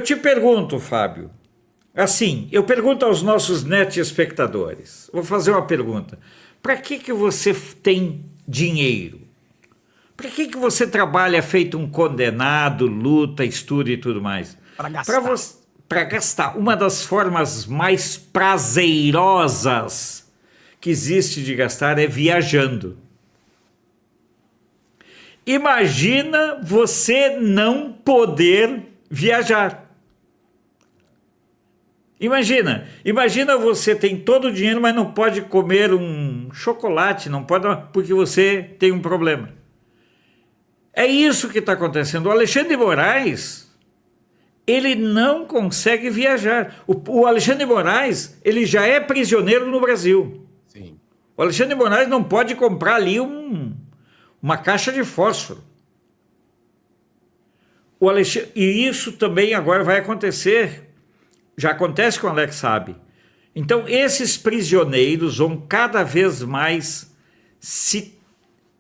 te pergunto, Fábio, assim, eu pergunto aos nossos net espectadores, vou fazer uma pergunta. Para que você tem dinheiro? Para que você trabalha feito um condenado, luta, estuda e tudo mais? Para Para gastar. você, para gastar. Uma das formas mais prazerosas que existe de gastar é viajando. Imagina você não poder viajar. Imagina você tem todo o dinheiro, mas não pode comer um chocolate, não pode, porque você tem um problema. É isso que está acontecendo. O Alexandre de Moraes, ele não consegue viajar. O Alexandre de Moraes, ele já é prisioneiro no Brasil. Sim. O Alexandre de Moraes não pode comprar ali uma caixa de fósforo. E isso também agora vai acontecer. Já acontece com o Alex Saab. Então, esses prisioneiros vão cada vez mais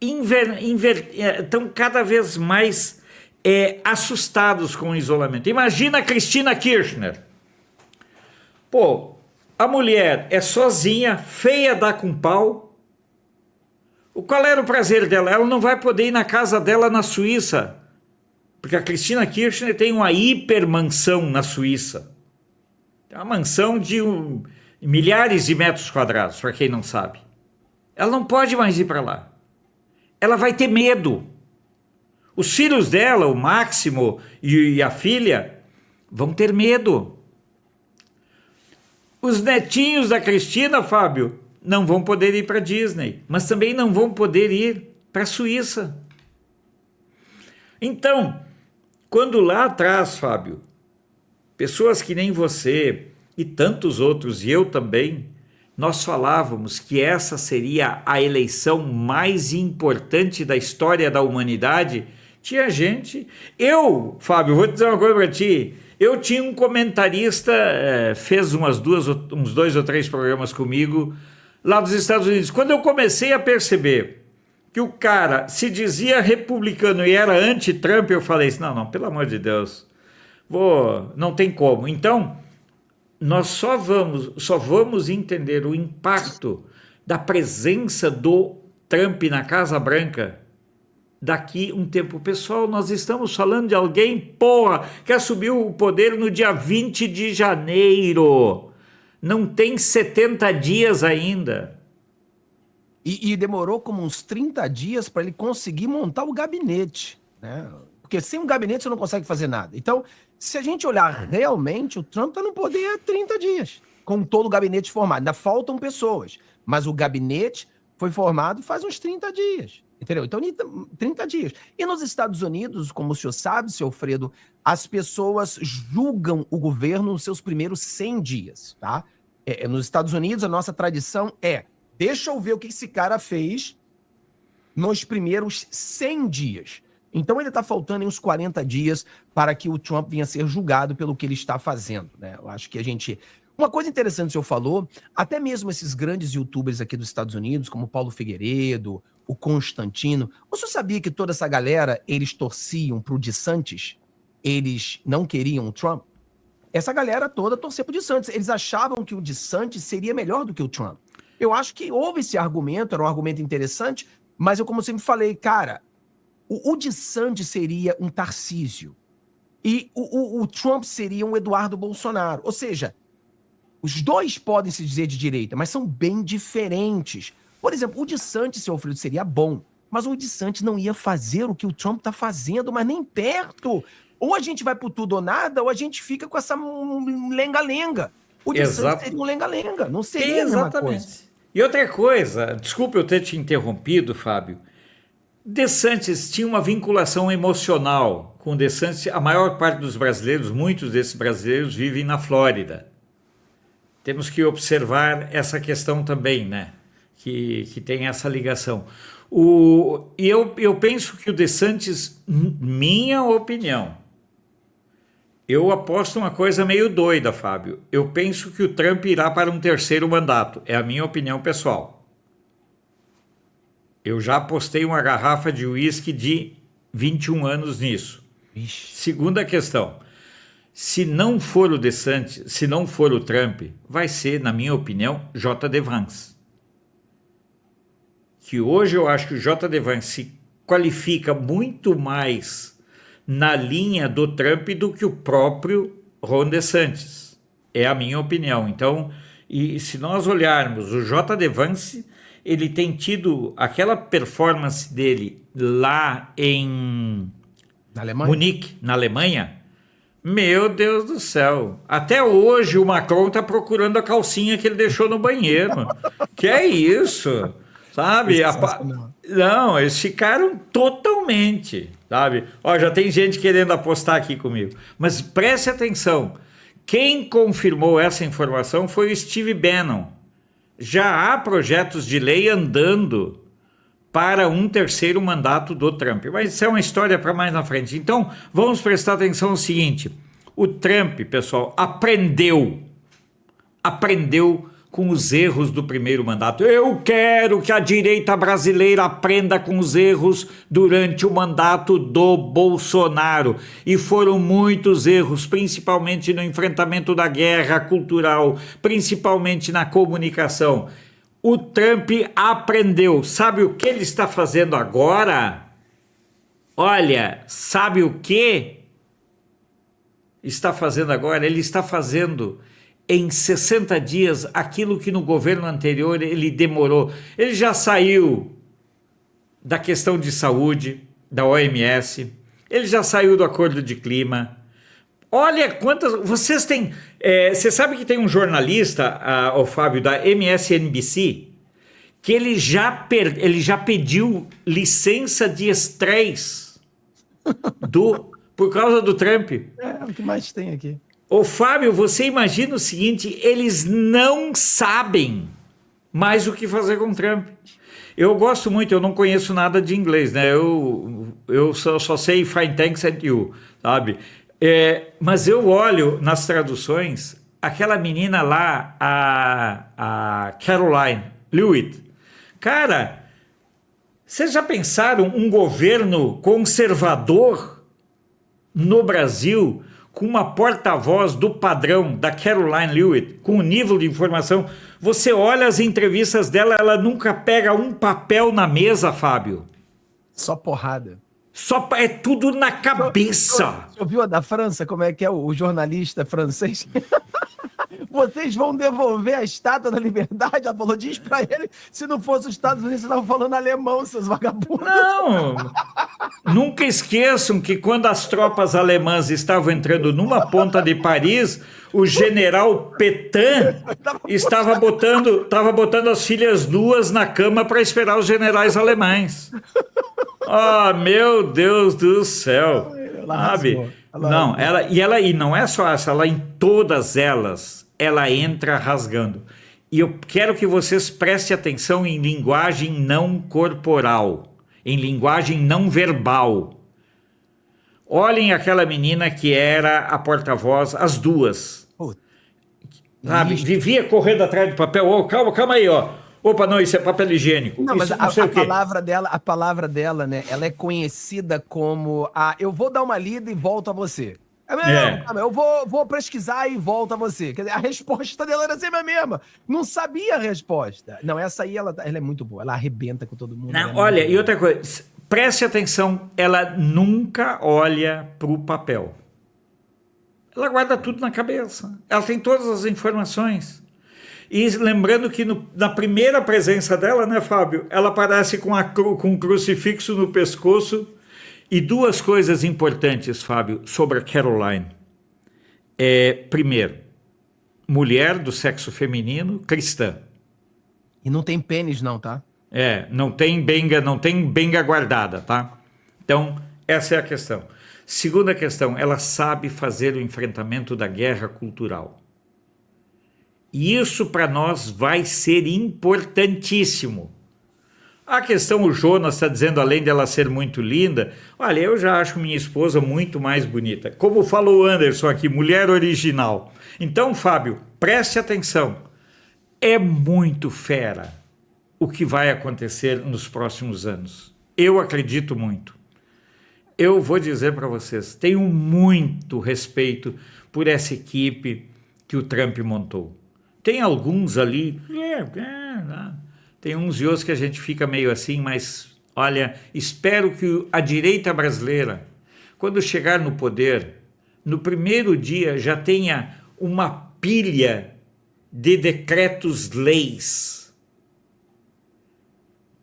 estão cada vez mais assustados com o isolamento. Imagina a Cristina Kirchner. Pô, a mulher é sozinha, feia, dá com pau. Qual era o prazer dela? Ela não vai poder ir na casa dela na Suíça, porque a Cristina Kirchner tem uma hipermansão na Suíça. É uma mansão de milhares de metros quadrados, para quem não sabe. Ela não pode mais ir para lá. Ela vai ter medo. Os filhos dela, o Máximo e a filha, vão ter medo. Os netinhos da Cristina, Fábio, não vão poder ir para a Disney, mas também não vão poder ir para a Suíça. Então, quando lá atrás, Fábio, pessoas que nem você e tantos outros, e eu também, nós falávamos que essa seria a eleição mais importante da história da humanidade, tinha gente... Fábio, vou te dizer uma coisa para ti, eu tinha um comentarista, fez uns 2 ou 3 programas comigo, lá dos Estados Unidos. Quando eu comecei a perceber que o cara se dizia republicano e era anti-Trump, eu falei assim, não, pelo amor de Deus, não tem como. Então, nós só vamos entender o impacto da presença do Trump na Casa Branca daqui um tempo. Pessoal, nós estamos falando de alguém, que assumiu o poder no dia 20 de janeiro. Não tem 70 dias ainda. E demorou como uns 30 dias para ele conseguir montar o gabinete, né? Porque sem um gabinete você não consegue fazer nada. Então, se a gente olhar realmente, o Trump está no poder há 30 dias, com todo o gabinete formado. Ainda faltam pessoas, mas o gabinete foi formado faz uns 30 dias, entendeu? Então, 30 dias. E nos Estados Unidos, como o senhor sabe, seu Alfredo, as pessoas julgam o governo nos seus primeiros 100 dias, tá? Nos Estados Unidos, a nossa tradição deixa eu ver o que esse cara fez nos primeiros 100 dias. Então ele está faltando uns 40 dias para que o Trump venha a ser julgado pelo que ele está fazendo, né? Eu acho que uma coisa interessante que o senhor falou, até mesmo esses grandes youtubers aqui dos Estados Unidos, como o Paulo Figueiredo, o Constantino, o senhor sabia que toda essa galera, eles torciam pro DeSantis? Eles não queriam o Trump? Essa galera toda torcia pro DeSantis. Eles achavam que o DeSantis seria melhor do que o Trump. Eu acho que houve esse argumento, era um argumento interessante, mas eu, como sempre falei, cara, o DeSantis seria um Tarcísio e o Trump seria um Eduardo Bolsonaro. Ou seja, os dois podem se dizer de direita, mas são bem diferentes. Por exemplo, o DeSantis, seu Alfredo, seria bom, mas o DeSantis não ia fazer o que o Trump está fazendo, mas nem perto. Ou a gente vai pro tudo ou nada, ou a gente fica com essa lenga-lenga. O DeSantis seria um lenga-lenga, não seria a mesma coisa. E outra coisa, desculpa eu ter te interrompido, Fábio, DeSantis tinha uma vinculação emocional com DeSantis. A maior parte dos brasileiros, muitos desses brasileiros, vivem na Flórida. Temos que observar essa questão também, né? Que tem essa ligação. Eu penso que o DeSantis, minha opinião, eu aposto uma coisa meio doida, Fábio. Eu penso que o Trump irá para um 3º mandato. É a minha opinião pessoal. Eu já apostei uma garrafa de uísque de 21 anos nisso. Ixi. Segunda questão. Se não for o DeSantis, se não for o Trump, vai ser, na minha opinião, J.D. Vance. Que hoje eu acho que o J.D. Vance se qualifica muito mais na linha do Trump do que o próprio Ron DeSantis. É a minha opinião. Então, e se nós olharmos o J.D. Vance, ele tem tido aquela performance dele lá em Munique, na Alemanha. Meu Deus do céu. Até hoje o Macron está procurando a calcinha que ele deixou no banheiro. Que é isso? Sabe? Não, eles ficaram totalmente, sabe? Ó, já tem gente querendo apostar aqui comigo. Mas preste atenção. Quem confirmou essa informação foi o Steve Bannon. Já há projetos de lei andando para um terceiro mandato do Trump. Mas isso é uma história para mais na frente. Então, vamos prestar atenção no seguinte. O Trump, pessoal, aprendeu com os erros do primeiro mandato. Eu quero que a direita brasileira aprenda com os erros durante o mandato do Bolsonaro. E foram muitos erros, principalmente no enfrentamento da guerra cultural, principalmente na comunicação. O Trump aprendeu. Sabe o que ele está fazendo agora? Olha, sabe o que está fazendo agora? Ele está fazendo em 60 dias aquilo que no governo anterior ele demorou. Ele já saiu da questão de saúde, da OMS, ele já saiu do acordo de clima. Olha quantas... Vocês têm... você sabe que tem um jornalista, o Fábio, da MSNBC, que ele já pediu licença de estresse por causa do Trump. É o que mais tem aqui. Ô Fábio, você imagina o seguinte, eles não sabem mais o que fazer com o Trump. Eu gosto muito, eu não conheço nada de inglês, né? Eu só sei fine, thanks and you, sabe? Mas eu olho nas traduções, aquela menina lá, a Caroline Lewitt. Cara, vocês já pensaram um governo conservador no Brasil com uma porta-voz do padrão da Caroline Lewitt, com o nível de informação? Você olha as entrevistas dela, ela nunca pega um papel na mesa, Fábio. Só porrada. É tudo na cabeça. Você ouviu a da França? Como é que é o jornalista francês? Vocês vão devolver a Estátua da Liberdade? Ela falou, diz pra ele, se não fosse os Estados Unidos, vocês estavam falando alemão, seus vagabundos. Não, nunca esqueçam que quando as tropas alemãs estavam entrando numa ponta de Paris, o general Petain estava botando as filhas nuas na cama para esperar os generais alemães. Meu Deus do céu. Sabe? Não, e não é só essa, ela em todas elas, ela entra rasgando. E eu quero que vocês prestem atenção em linguagem não corporal, em linguagem não verbal. Olhem aquela menina que era a porta-voz, as duas. Sabe? Vivia correndo atrás de papel. Calma aí, ó. Opa, não, isso é papel higiênico. Não, mas a palavra dela, né? Ela é conhecida como eu vou dar uma lida e volto a você. Eu vou pesquisar e volto a você. Quer dizer, a resposta dela era sempre a mesma. Não sabia a resposta. Não, essa aí, ela é muito boa. Ela arrebenta com todo mundo. Não, olha, e outra coisa, preste atenção, ela nunca olha para o papel. Ela guarda tudo na cabeça. Ela tem todas as informações. E lembrando que na primeira presença dela, né, Fábio? Ela aparece com um crucifixo no pescoço. E duas coisas importantes, Fábio, sobre a Caroline. Primeiro, mulher do sexo feminino, cristã. E não tem pênis não, tá? Não tem benga guardada, tá? Então, essa é a questão. Segunda questão, ela sabe fazer o enfrentamento da guerra cultural. E isso para nós vai ser importantíssimo. A questão, o Jonas está dizendo, além dela ser muito linda, olha, eu já acho minha esposa muito mais bonita. Como falou o Anderson aqui, mulher original. Então, Fábio, preste atenção. É muito fera o que vai acontecer nos próximos anos. Eu acredito muito. Eu vou dizer para vocês, tenho muito respeito por essa equipe que o Trump montou. Tem alguns ali, tem uns e outros que a gente fica meio assim, mas olha, espero que a direita brasileira, quando chegar no poder, no primeiro dia já tenha uma pilha de decretos-leis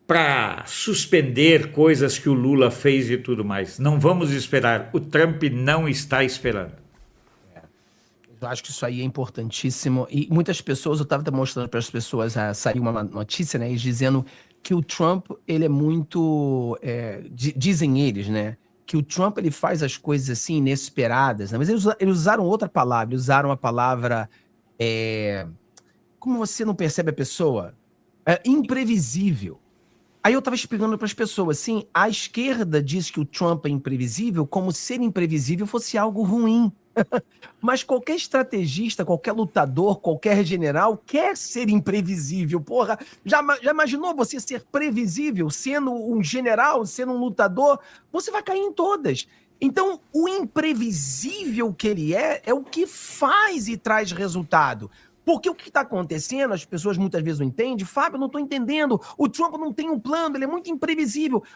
para suspender coisas que o Lula fez e tudo mais. Não vamos esperar. O Trump não está esperando. Eu acho que isso aí é importantíssimo. E muitas pessoas, eu estava mostrando para as pessoas, saiu uma notícia, né, dizendo que o Trump, ele é muito, dizem eles, né, que o Trump ele faz as coisas assim inesperadas, né, mas eles usaram outra palavra, eles usaram a palavra, como você não percebe a pessoa? Imprevisível. Aí eu estava explicando para as pessoas, assim, a esquerda diz que o Trump é imprevisível como se ser imprevisível fosse algo ruim. Mas qualquer estrategista, qualquer lutador, qualquer general quer ser imprevisível. Porra, já imaginou você ser previsível, sendo um general, sendo um lutador? Você vai cair em todas. Então, o imprevisível que ele é o que faz e traz resultado. Porque o que está acontecendo, as pessoas muitas vezes não entendem. Fábio, eu não estou entendendo. O Trump não tem um plano, ele é muito imprevisível.